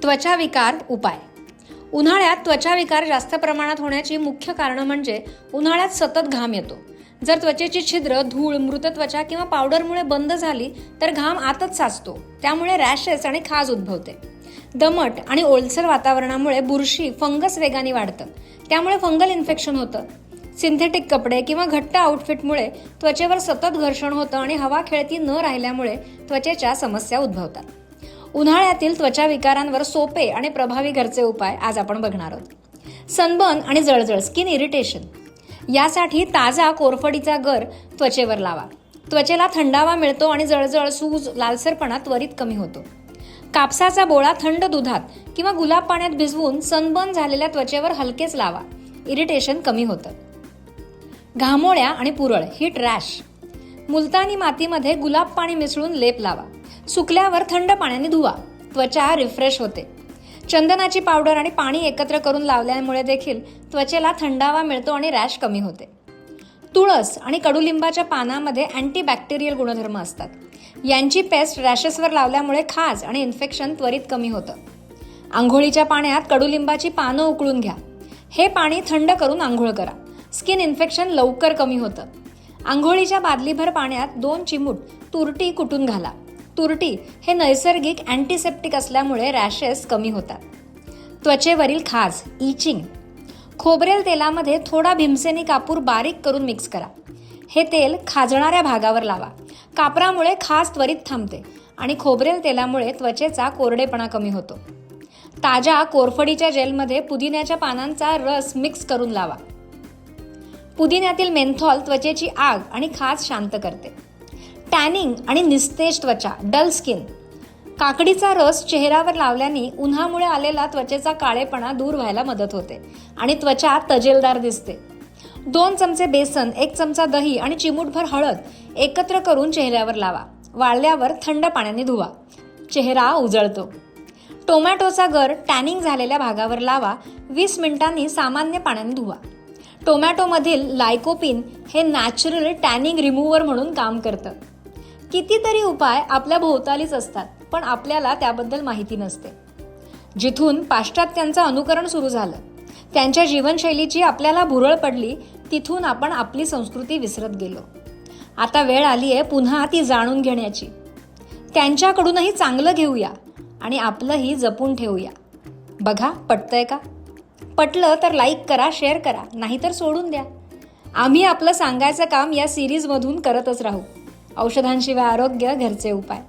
त्वचा विकार उपाय. उन्हाळ्यात त्वचा विकार जास्त प्रमाणात होण्याची मुख्य कारणं म्हणजे उन्हाळ्यात सतत घाम येतो. जर त्वचेची छिद्र, धूळ, मृत त्वचा किंवा पावडरमुळे बंद झाली तर घाम आतच साचतो. त्यामुळे रॅशेस आणि खाज उद्भवते. दमट आणि ओलसर वातावरणामुळे बुरशी, फंगस वेगाने वाढतं. त्यामुळे फंगल इन्फेक्शन होतं. सिंथेटिक कपडे किंवा घट्ट आउटफिटमुळे त्वचेवर सतत घर्षण होतं आणि हवा खेळती न राहिल्यामुळे त्वचेच्या समस्या उद्भवतात. उन्हाळ्यातील त्वचा विकारांवर सोपे आणि प्रभावी घरचे उपाय आज आपण बघणार आहोत. सनबर्न आणि जळजळ, स्किन इरिटेशन. यासाठी ताजा कोरफडीचा गर त्वचेवर लावा. त्वचेला थंडावा मिळतो आणि जळजळ, सूज, लालसरपणा त्वरित कमी होतो. कापसाचा बोळा थंड दुधात किंवा गुलाब पाण्यात भिजवून सनबर्न झालेल्या त्वचेवर हलकेच लावा. इरिटेशन कमी होतं. घामोळ्या आणि पुरळ, हीट रॅश. मुलतानी मातीमध्ये गुलाब पाणी मिसळून लेप लावा. सुकल्यावर थंड पाण्याने धुवा. त्वचा रिफ्रेश होते. चंदनाची पावडर आणि पाणी एकत्र करून लावल्यामुळे देखील त्वचेला थंडावा मिळतो आणि रॅश कमी होते. तुळस आणि कडुलिंबाच्या पानामध्ये अँटीबॅक्टेरियल गुणधर्म असतात. यांची पेस्ट रॅशेसवर लावल्यामुळे खाज आणि इन्फेक्शन त्वरित कमी होतं. आंघोळीच्या पाण्यात कडुलिंबाची पानं उकळून घ्या. हे पाणी थंड करून आंघोळ करा. स्किन इन्फेक्शन लवकर कमी होतं. आंघोळीच्या बादलीभर पाण्यात 2 चिमूट तुरटी कुटून घाला. तुरटी हे नैसर्गिक अँटीसेप्टिक असल्यामुळे रॅशेस कमी होतात. त्वचेवरील खाज, इचिंग. खोबरेल तेलामध्ये थोडा भीमसेनी कापूर बारीक करून मिक्स करा. हे तेल खाजणाऱ्या भागावर लावा. कापरामुळे खाज त्वरित थांबते आणि खोबरेल तेलामुळे त्वचेचा कोरडेपणा कमी होतो. ताज्या कोरफडीच्या जेलमध्ये पुदिन्याच्या पानांचा रस मिक्स करून लावा. पुदिन्यातील मेंथॉल त्वचेची आग आणि खाज शांत करते. टॅनिंग आणि निस्तेज त्वचा, डल स्किन. काकडीचा रस चेहऱ्यावर लावल्याने उन्हामुळे आलेला त्वचेचा काळेपणा दूर व्हायला मदत होते आणि त्वचा तजेलदार दिसते. 2 चमचे बेसन, 1 चमचा दही आणि चिमूटभर हळद एकत्र करून चेहऱ्यावर लावा. वाळल्यावर थंड पाण्याने धुवा. चेहरा उजळतो. टोमॅटोचा गर टॅनिंग झालेल्या भागावर लावा. 20 मिनिटांनी सामान्य पाण्याने धुवा. टोमॅटोमधील लायकोपिन हे नॅचरल टॅनिंग रिमूव्हर म्हणून काम करतं. कितीतरी उपाय आपल्या भोवतालीच असतात, पण आपल्याला त्याबद्दल माहिती नसते. जिथून पाश्चात्यांचं अनुकरण सुरू झालं, त्यांच्या जीवनशैलीची आपल्याला भुरळ पडली, तिथून आपण आपली संस्कृती विसरत गेलो. आता वेळ आली आहे पुन्हा ती जाणून घेण्याची. त्यांच्याकडूनही चांगलं घेऊया आणि आपलंही जपून ठेवूया. बघा, पटतंय का? पटलं तर लाईक करा, शेअर करा, नाहीतर सोडून द्या. आम्ही आपलं सांगायचं काम या सिरीजमधून करतच राहू. औषधांशिवाय आरोग्य, घरचे उपाय.